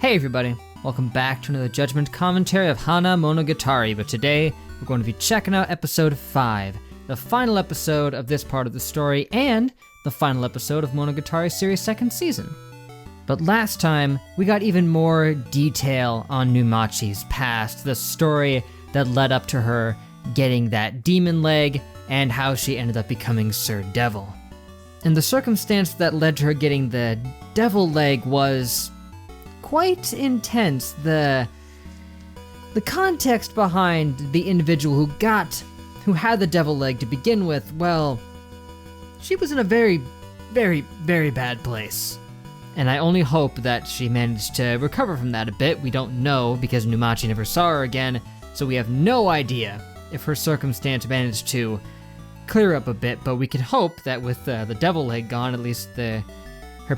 Hey everybody, welcome back to another Judgment commentary of Hanamonogatari, but today we're going to be checking out episode 5, the final episode of this part of the story, and the final episode of Monogatari series' second season. But last time, we got even more detail on Numachi's past, the story that led up to her getting that demon leg, and how she ended up becoming Sir Devil. And the circumstance that led to her getting the devil leg was quite intense. The context behind the individual who had the devil leg to begin with, well, she was in a very, very, very bad place. And I only hope that she managed to recover from that a bit. We don't know because Numachi never saw her again, so we have no idea if her circumstance managed to clear up a bit, but we can hope that with the devil leg gone, at least her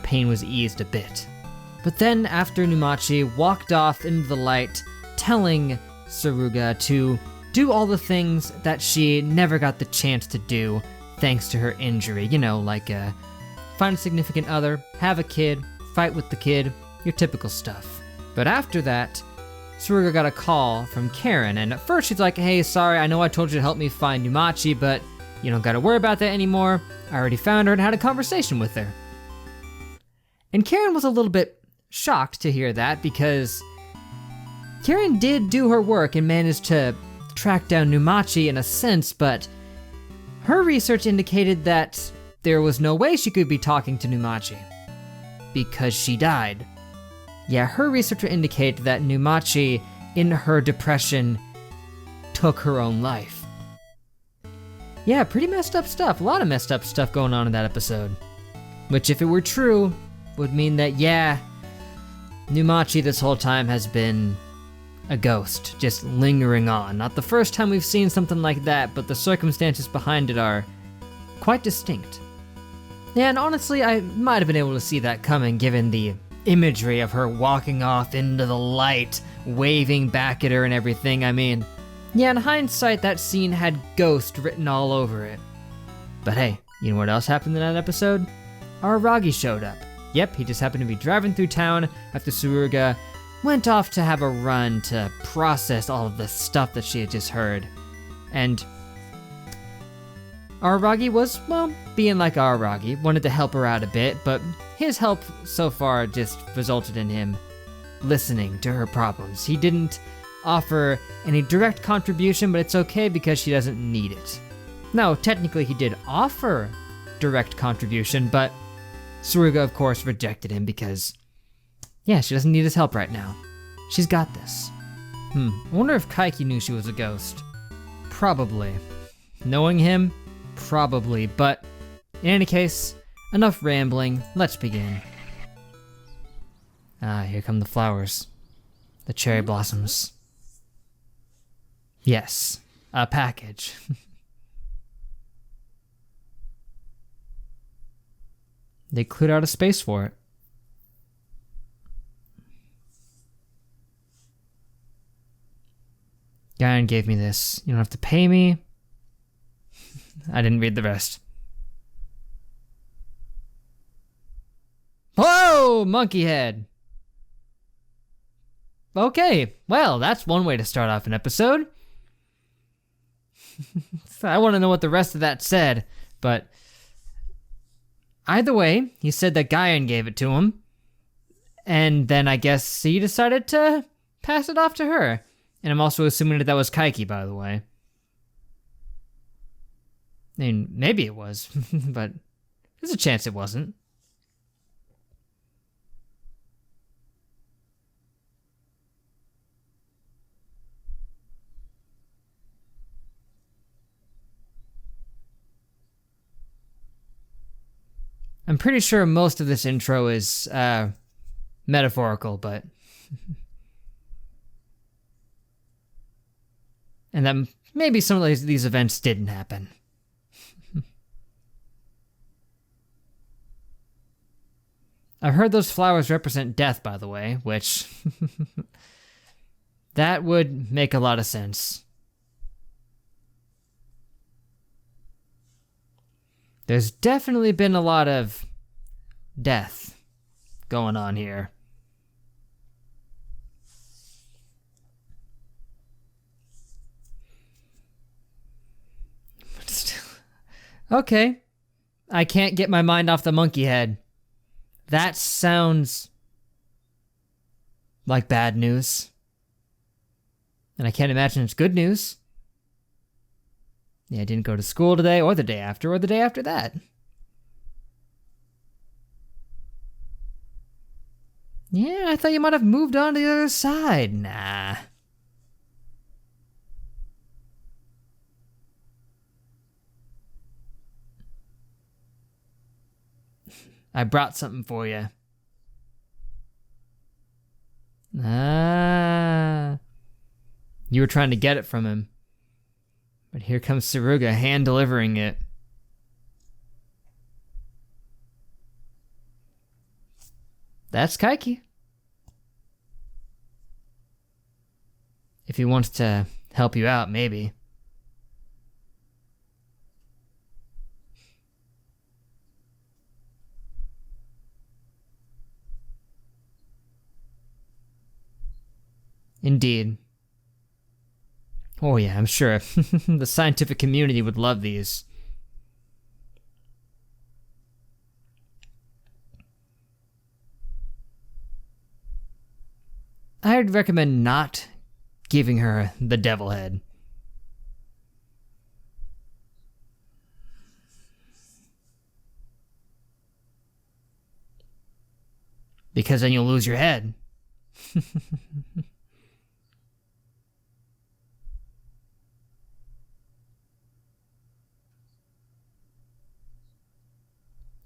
pain was eased a bit. But then after Numachi walked off into the light, telling Suruga to do all the things that she never got the chance to do thanks to her injury. You know, like find a significant other, have a kid, fight with the kid, your typical stuff. But after that, Suruga got a call from Karen, and at first she's like, hey, sorry, I know I told you to help me find Numachi, but you don't gotta worry about that anymore. I already found her and had a conversation with her. And Karen was a little bit shocked to hear that, because Karen did do her work and managed to track down Numachi in a sense, but her research indicated that there was no way she could be talking to Numachi because she died. Yeah, her research would indicate that Numachi, in her depression, took her own life. Yeah, pretty messed up stuff. A lot of messed up stuff going on in that episode. Which, if it were true, would mean that, yeah, Numachi this whole time has been a ghost, just lingering on. Not the first time we've seen something like that, but the circumstances behind it are quite distinct. Yeah, and honestly, I might have been able to see that coming given the imagery of her walking off into the light, waving back at her and everything. I mean, yeah, in hindsight, that scene had ghost written all over it. But hey, you know what else happened in that episode? Araragi showed up. Yep, he just happened to be driving through town after Suruga went off to have a run to process all of the stuff that she had just heard. And Araragi was, well, being like Araragi, wanted to help her out a bit, but his help so far just resulted in him listening to her problems. He didn't offer any direct contribution, but it's okay because she doesn't need it. No, technically he did offer direct contribution, but Suruga, of course, rejected him because, yeah, she doesn't need his help right now. She's got this. I wonder if Kaiki knew she was a ghost. Probably. Knowing him, probably, but in any case, enough rambling, let's begin. Ah, here come the flowers. The cherry blossoms. Yes, a package. They cleared out a space for it. Guyan gave me this. You don't have to pay me. I didn't read the rest. Whoa, monkey head. Okay, well, that's one way to start off an episode. I want to know what the rest of that said, but either way, he said that Guyan gave it to him, and then I guess he decided to pass it off to her. And I'm also assuming that was Kaiki, by the way. I mean, maybe it was, but there's a chance it wasn't. I'm pretty sure most of this intro is metaphorical, but and that maybe some of these events didn't happen. I've heard those flowers represent death, by the way, which that would make a lot of sense. There's definitely been a lot of death going on here. Okay. I can't get my mind off the monkey head. That sounds like bad news. And I can't imagine it's good news. Yeah, I didn't go to school today, or the day after, or the day after that. Yeah, I thought you might have moved on to the other side. Nah. I brought something for you. Ah. You were trying to get it from him. But here comes Suruga hand delivering it. That's Kaiki. If he wants to help you out, maybe. Indeed. Oh yeah, I'm sure. The scientific community would love these. I'd recommend not giving her the devil head. Because then you'll lose your head.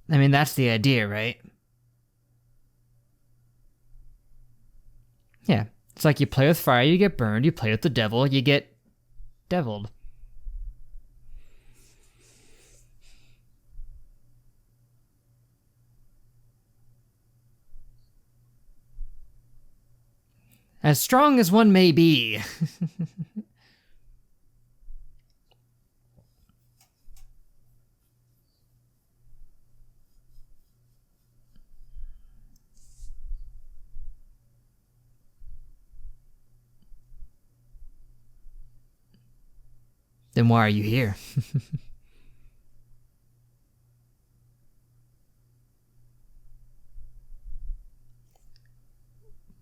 I mean, that's the idea, right? Yeah. It's like you play with fire, you get burned. You play with the devil, you get deviled. As strong as one may be. Then why are you here?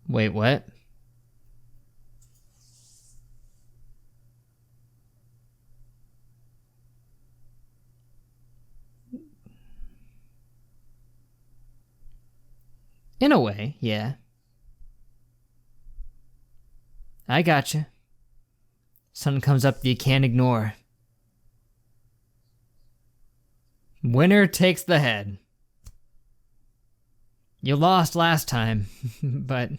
Wait, what? In a way, yeah. I gotcha. Sun comes up that you can't ignore. Winner takes the head. You lost last time, but...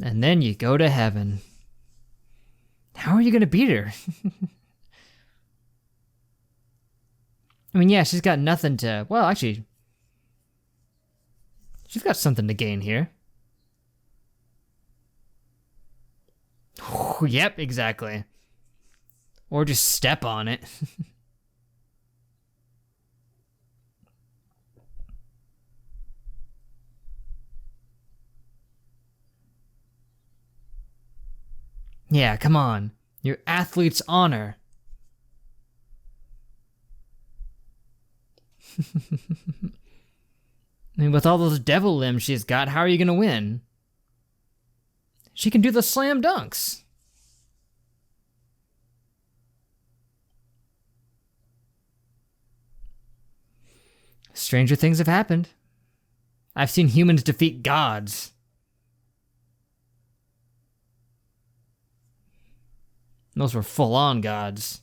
And then you go to heaven. How are you gonna beat her? I mean, yeah, she's got nothing to... Well, actually... She's got something to gain here. Yep, exactly. Or just step on it. Yeah, come on. Your athlete's honor. I mean, with all those devil limbs she's got, how are you gonna win? She can do the slam dunks. Stranger things have happened. I've seen humans defeat gods. Those were full-on gods.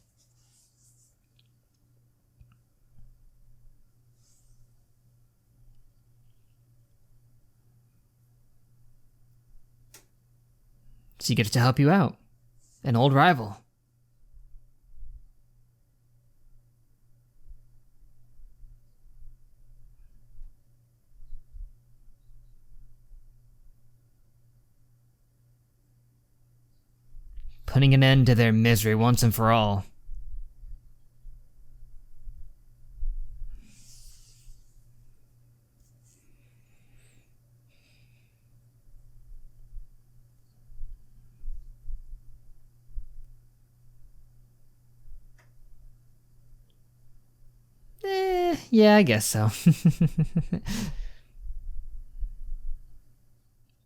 She gets to help you out. An old rival. Putting an end to their misery once and for all. Yeah, I guess so.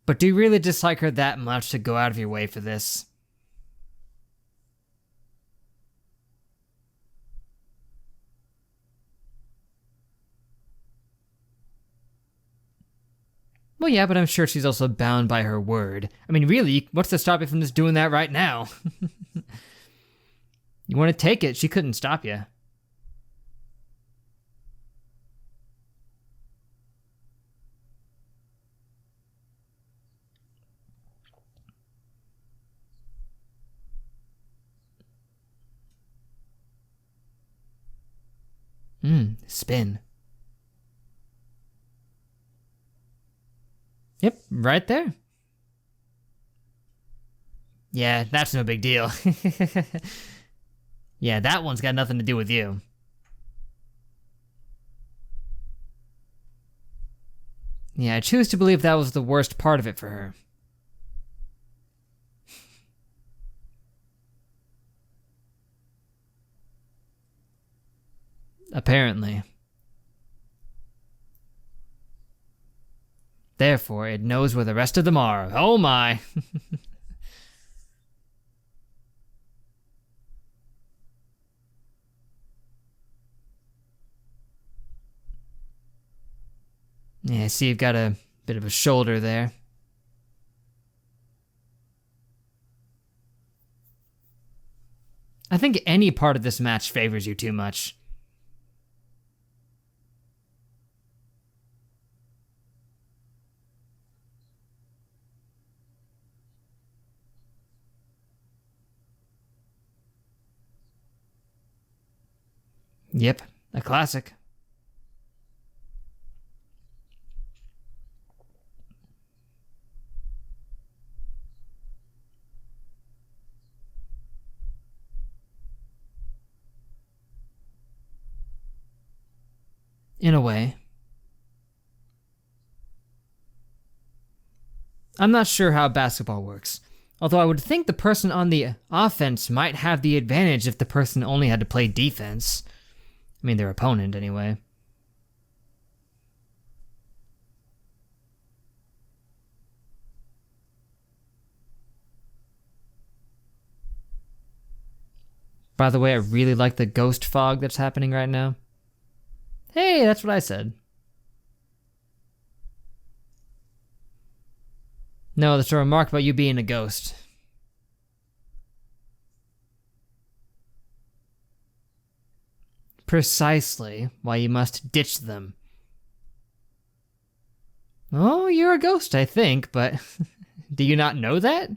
But do you really dislike her that much to go out of your way for this? Well, yeah, but I'm sure she's also bound by her word. I mean, really, what's to stop you from just doing that right now? You want to take it, she couldn't stop you. Spin. Yep, right there. Yeah, that's no big deal. Yeah, that one's got nothing to do with you. Yeah, I choose to believe that was the worst part of it for her. Apparently. Therefore, it knows where the rest of them are. Oh my! Yeah, I see you've got a bit of a shoulder there. I think any part of this match favors you too much. Yep, a classic. In a way. I'm not sure how basketball works, although I would think the person on the offense might have the advantage if the person only had to play defense. I mean, their opponent, anyway. By the way, I really like the ghost fog that's happening right now. Hey, that's what I said. No, that's a remark about you being a ghost. Precisely why you must ditch them. Oh, you're a ghost, I think, but do you not know that?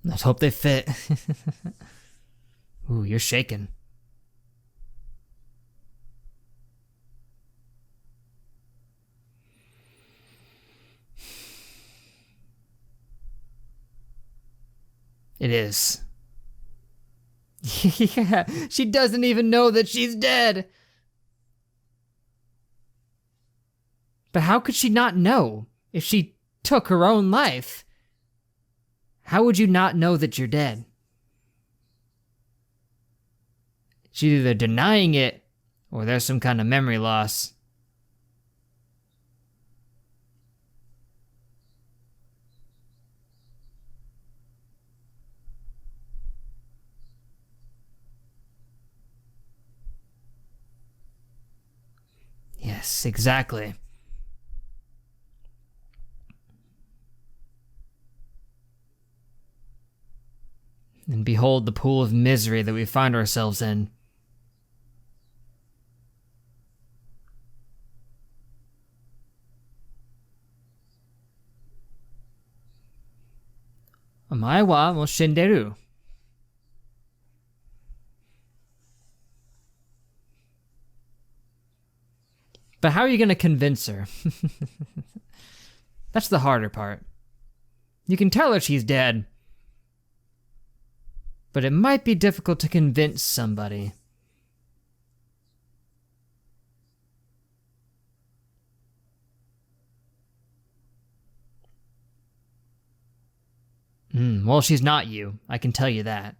Let's hope they fit. Ooh, you're shaking. It is. Yeah, she doesn't even know that she's dead. But how could she not know if she took her own life? How would you not know that you're dead? She's either denying it or there's some kind of memory loss. Yes, exactly. And behold the pool of misery that we find ourselves in. Omae wa mo shinderu. But how are you going to convince her? That's the harder part. You can tell her she's dead. but it might be difficult to convince somebody. Well, she's not you, I can tell you that.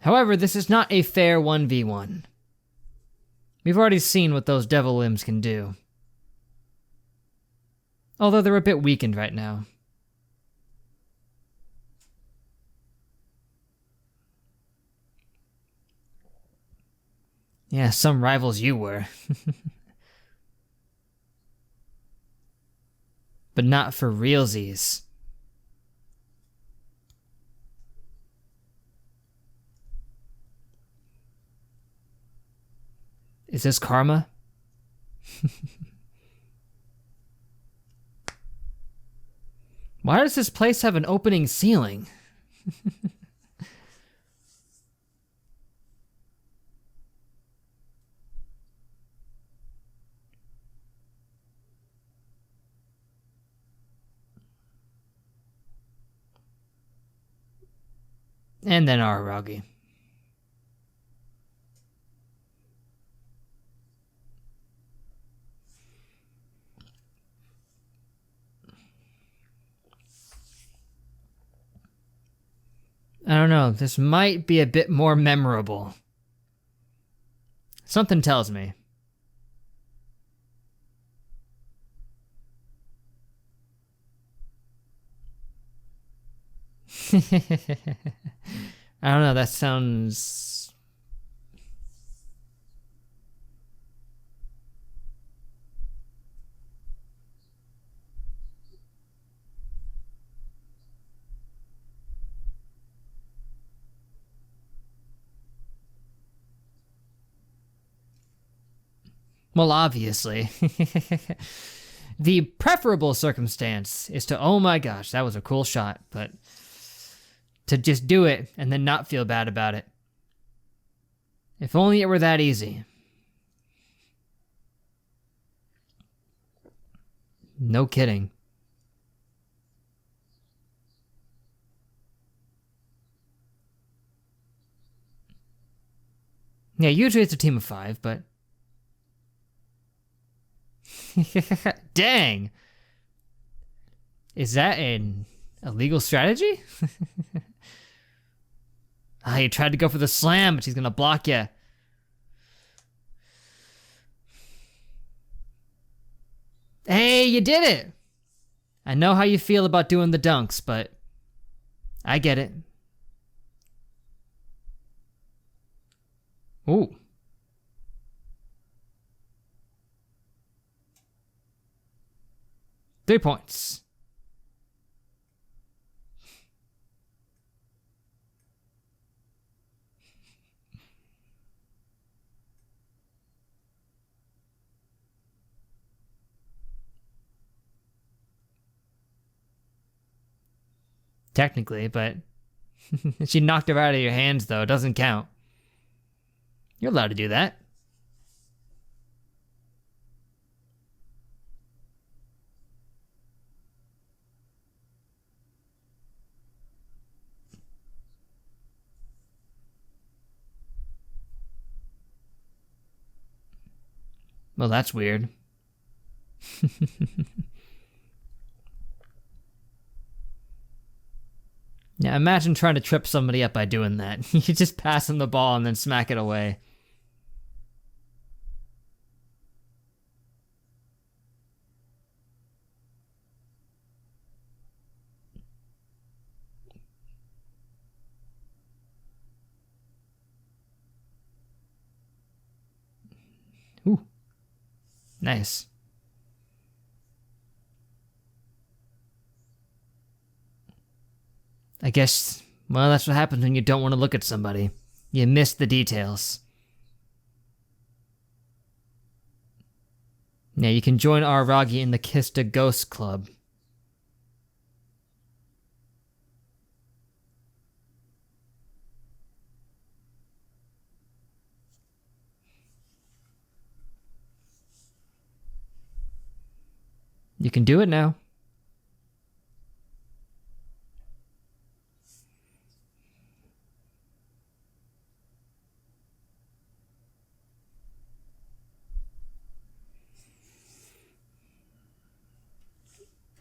However, this is not a fair 1v1. We've already seen what those devil limbs can do. Although they're a bit weakened right now. Yeah, some rivals you were. But not for realsies. Is this karma? Why does this place have an opening ceiling? And then Araragi. I don't know, this might be a bit more memorable. Something tells me. I don't know, that sounds... Well, obviously. The preferable circumstance is to, oh my gosh, that was a cool shot, but to just do it and then not feel bad about it. If only it were that easy. No kidding. Yeah, usually it's a team of 5, but... Dang! Is that an illegal strategy? You tried to go for the slam, but she's gonna block you. Hey, you did it! I know how you feel about doing the dunks, but I get it. Ooh. Three points. Technically, but she knocked her out of your hands, though. It doesn't count. You're allowed to do that. Well, that's weird. Yeah, imagine trying to trip somebody up by doing that. You just pass them the ball and then smack it away. Ooh. Nice. I guess, well, that's what happens when you don't want to look at somebody. You miss the details. Yeah, you can join Araragi in the Kiss to Ghost Club. You can do it now.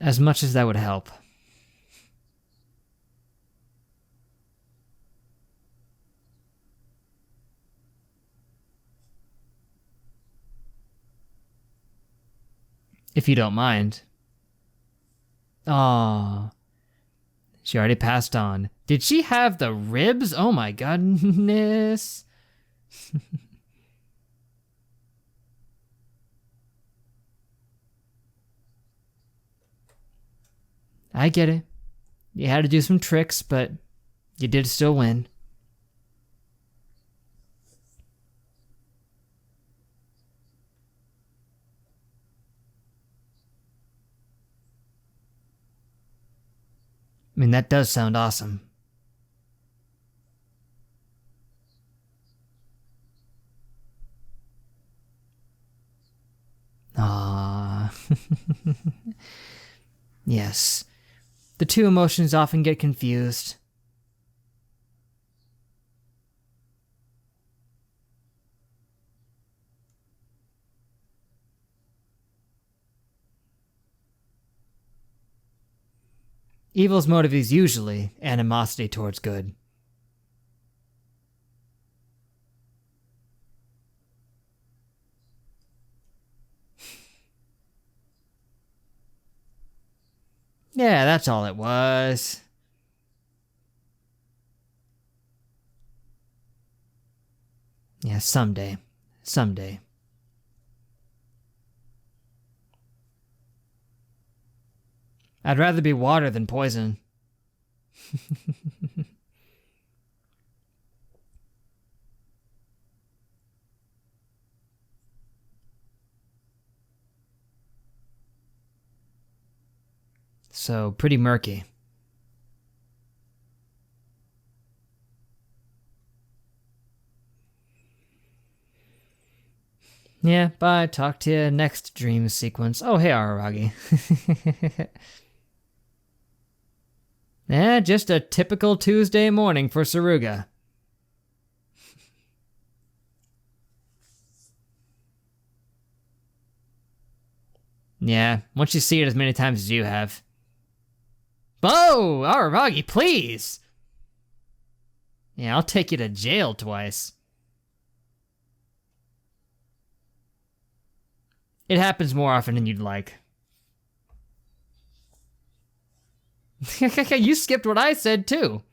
As much as that would help. If you don't mind. Aww. She already passed on. Did she have the ribs? Oh my goodness. I get it. You had to do some tricks, but you did still win. I mean, that does sound awesome. Ah, yes. The two emotions often get confused. Evil's motive is usually animosity towards good. Yeah, that's all it was. Yeah, someday. Someday. I'd rather be water than poison. So, pretty murky. Yeah, bye. Talk to you next dream sequence. Oh, hey, Araragi. Yeah, just a typical Tuesday morning for Suruga. Yeah, once you see it as many times as you have. Oh, Araragi, please! Yeah, I'll take you to jail twice. It happens more often than you'd like. You skipped what I said, too.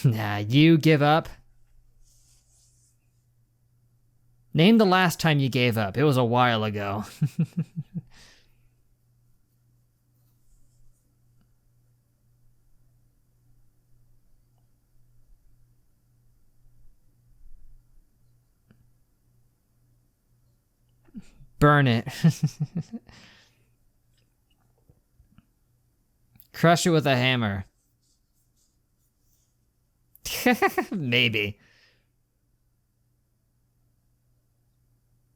Nah, you give up? Name the last time you gave up. It was a while ago. Burn it. Crush it with a hammer. Maybe.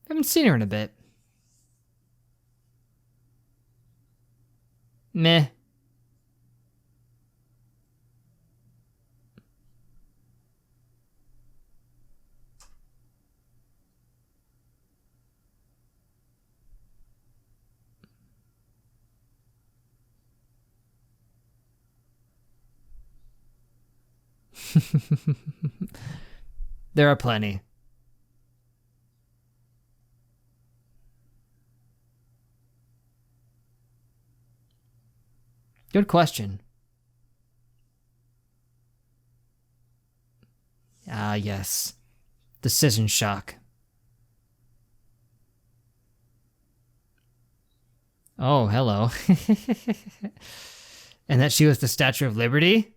Haven't seen her in a bit. Meh. There are plenty. Good question. Ah, yes. Decision shock. Oh, hello. And that she was the Statue of Liberty?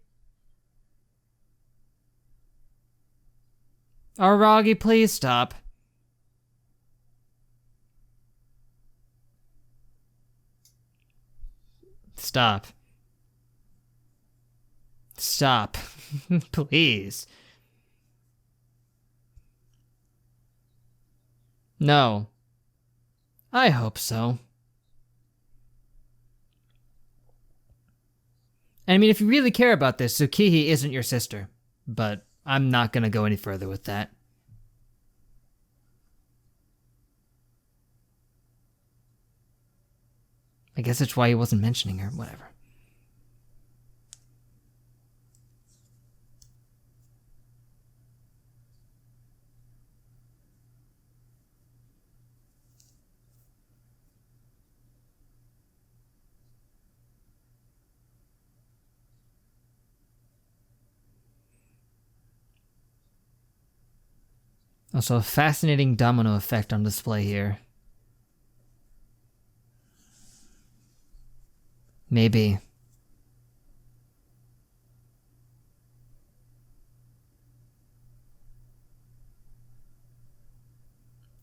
Aragi, please stop. Stop. Stop. Please. No. I hope so. And I mean, if you really care about this, Tsukihi isn't your sister. But I'm not gonna go any further with that. I guess that's why he wasn't mentioning her. Whatever. Also, a fascinating domino effect on display here. Maybe.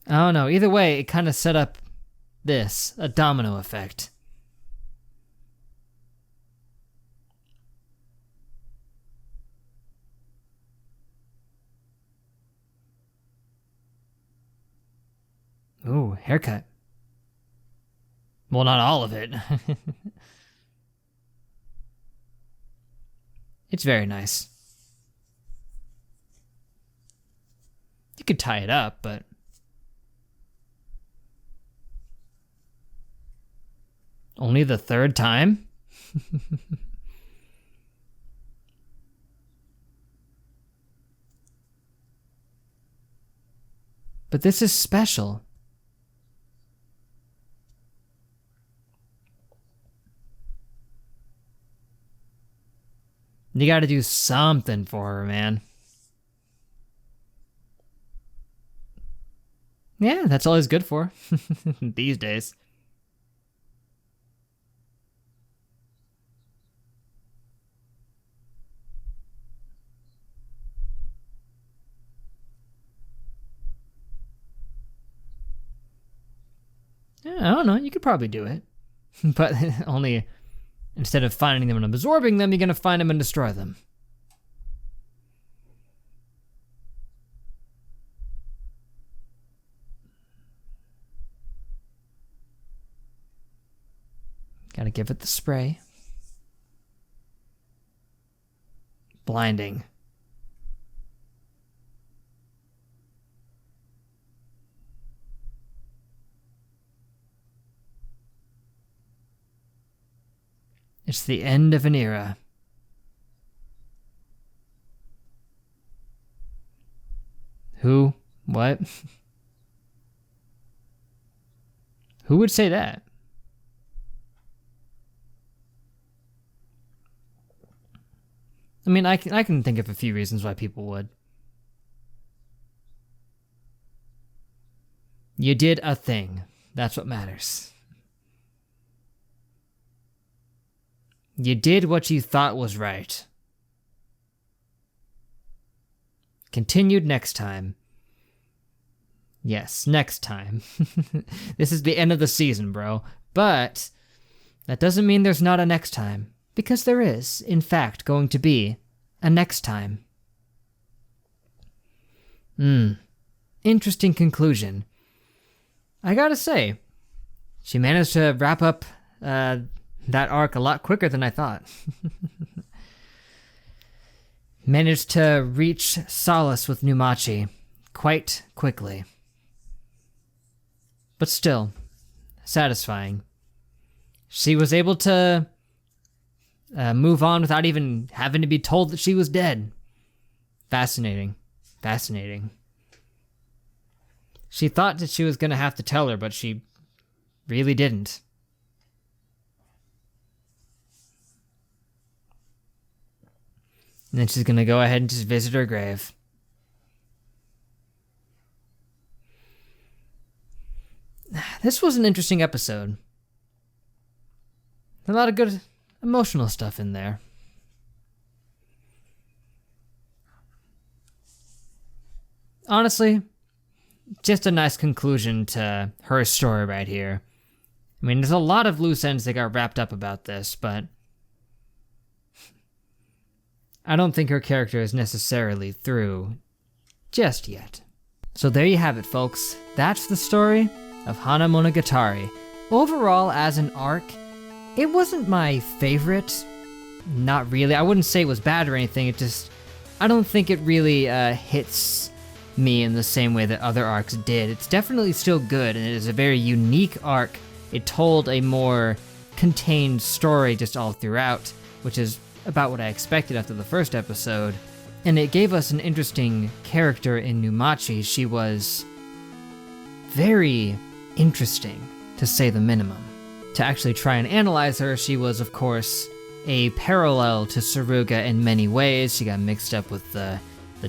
I don't know. Either way, it kind of set up this, a domino effect. Ooh, haircut. Well, not all of it. It's very nice. You could tie it up, but... Only the third time? But this is special. You gotta do something for her, man. Yeah, that's all he's good for. These days. Yeah, I don't know, you could probably do it. But only... Instead of finding them and absorbing them, you're gonna find them and destroy them. Gotta give it the spray. Blinding. It's the end of an era. Who? What? Who would say that? I mean, I can think of a few reasons why people would. You did a thing. That's what matters. You did what you thought was right. Continued next time. Yes, next time. This is the end of the season, bro. But that doesn't mean there's not a next time. Because there is, in fact, going to be a next time. Interesting conclusion. I gotta say, she managed to wrap up that arc a lot quicker than I thought. Managed to reach solace with Numachi quite quickly. But still, satisfying. She was able to move on without even having to be told that she was dead. Fascinating. Fascinating. She thought that she was going to have to tell her, but she really didn't. And then she's going to go ahead and just visit her grave. This was an interesting episode. A lot of good emotional stuff in there. Honestly, just a nice conclusion to her story right here. I mean, there's a lot of loose ends that got wrapped up about this, but I don't think her character is necessarily through just yet. So there you have it, folks. That's the story of Hanamonogatari. Overall, as an arc, it wasn't my favorite. Not really. I wouldn't say it was bad or anything. I don't think it really hits me in the same way that other arcs did. It's definitely still good, and it is a very unique arc. It told a more contained story just all throughout, which is about what I expected after the first episode. And it gave us an interesting character in Numachi. She was very interesting, to say the minimum. To actually try and analyze her, she was, of course, a parallel to Suruga in many ways. She got mixed up with the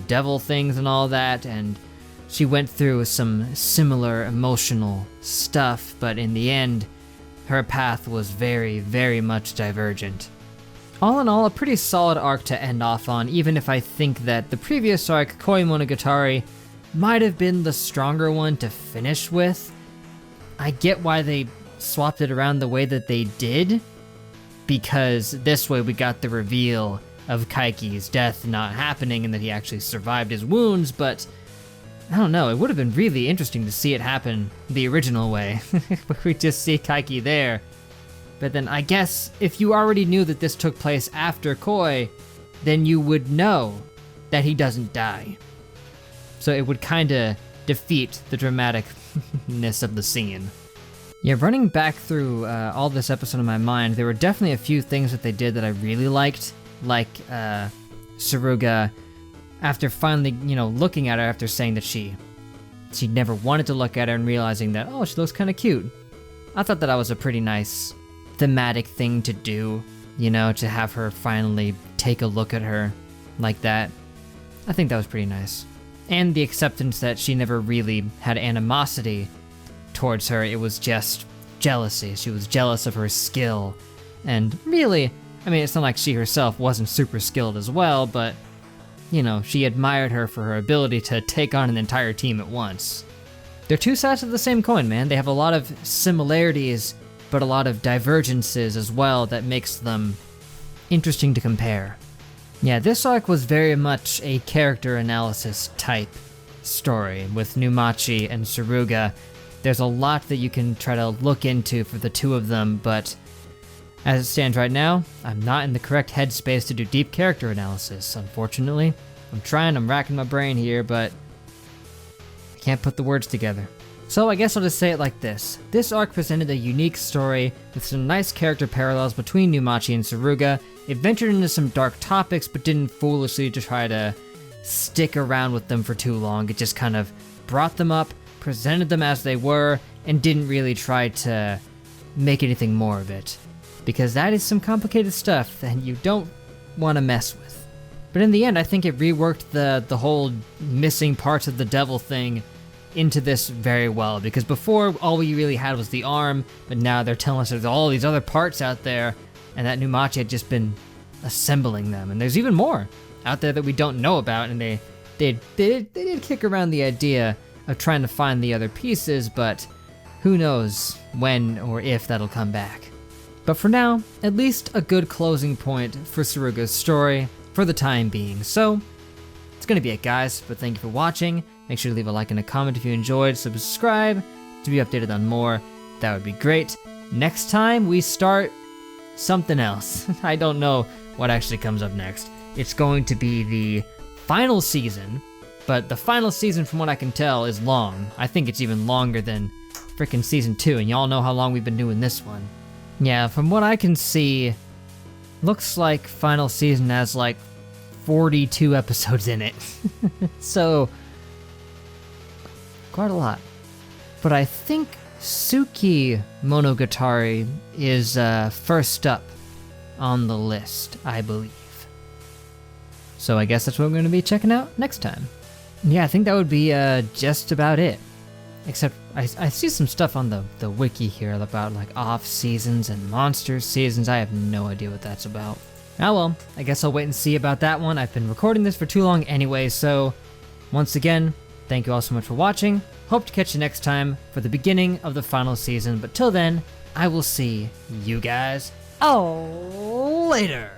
devil things and all that, and she went through some similar emotional stuff, but in the end, her path was very, very much divergent. All in all, a pretty solid arc to end off on, even if I think that the previous arc, Koimonogatari, might have been the stronger one to finish with. I get why they swapped it around the way that they did, because this way we got the reveal of Kaiki's death not happening and that he actually survived his wounds, but I don't know, it would have been really interesting to see it happen the original way. We just see Kaiki there. But then I guess if you already knew that this took place after Koi, then you would know that he doesn't die. So it would kinda defeat the dramaticness of the scene. Yeah, running back through all this episode in my mind, there were definitely a few things that they did that I really liked, like Suruga, after finally, looking at her after saying that she never wanted to look at her and realizing that, oh, she looks kind of cute. I thought that was a pretty nice thematic thing to do, to have her finally take a look at her like that. I think that was pretty nice. And the acceptance that she never really had animosity towards her, it was just jealousy. She was jealous of her skill. And really, it's not like she herself wasn't super skilled as well, but, she admired her for her ability to take on an entire team at once. They're two sides of the same coin, man. They have a lot of similarities, but a lot of divergences as well that makes them interesting to compare. Yeah, this arc was very much a character analysis type story with Numachi and Suruga. There's a lot that you can try to look into for the two of them, but as it stands right now, I'm not in the correct headspace to do deep character analysis, unfortunately. I'm racking my brain here, but I can't put the words together. So I guess I'll just say it like this. This arc presented a unique story with some nice character parallels between Numachi and Suruga. It ventured into some dark topics, but didn't foolishly try to stick around with them for too long. It just kind of brought them up, presented them as they were, and didn't really try to make anything more of it. Because that is some complicated stuff that you don't want to mess with. But in the end, I think it reworked the whole missing parts of the devil thing into this very well, because before all we really had was the arm, but now they're telling us there's all these other parts out there, and that Numachi had just been assembling them, and there's even more out there that we don't know about, and they did kick around the idea of trying to find the other pieces, but who knows when or if that'll come back. But for now, at least a good closing point for Suruga's story for the time being. So it's gonna be it, guys, but thank you for watching. Make sure to leave a like and a comment if you enjoyed, subscribe to be updated on more. That would be great. Next time we start something else. I don't know what actually comes up next. It's going to be the final season, but the final season from what I can tell is long. I think it's even longer than frickin' season 2, and y'all know how long we've been doing this one. Yeah, from what I can see, looks like final season has like 42 episodes in it. So, quite a lot. But I think TheOneJudgment is first up on the list, I believe. So I guess that's what we're going to be checking out next time. Yeah, I think that would be just about it. Except I see some stuff on the wiki here about like off seasons and monster seasons. I have no idea what that's about. Ah well, I guess I'll wait and see about that one. I've been recording this for too long anyway, so once again, thank you all so much for watching. Hope to catch you next time for the beginning of the final season, but till then, I will see you guys later.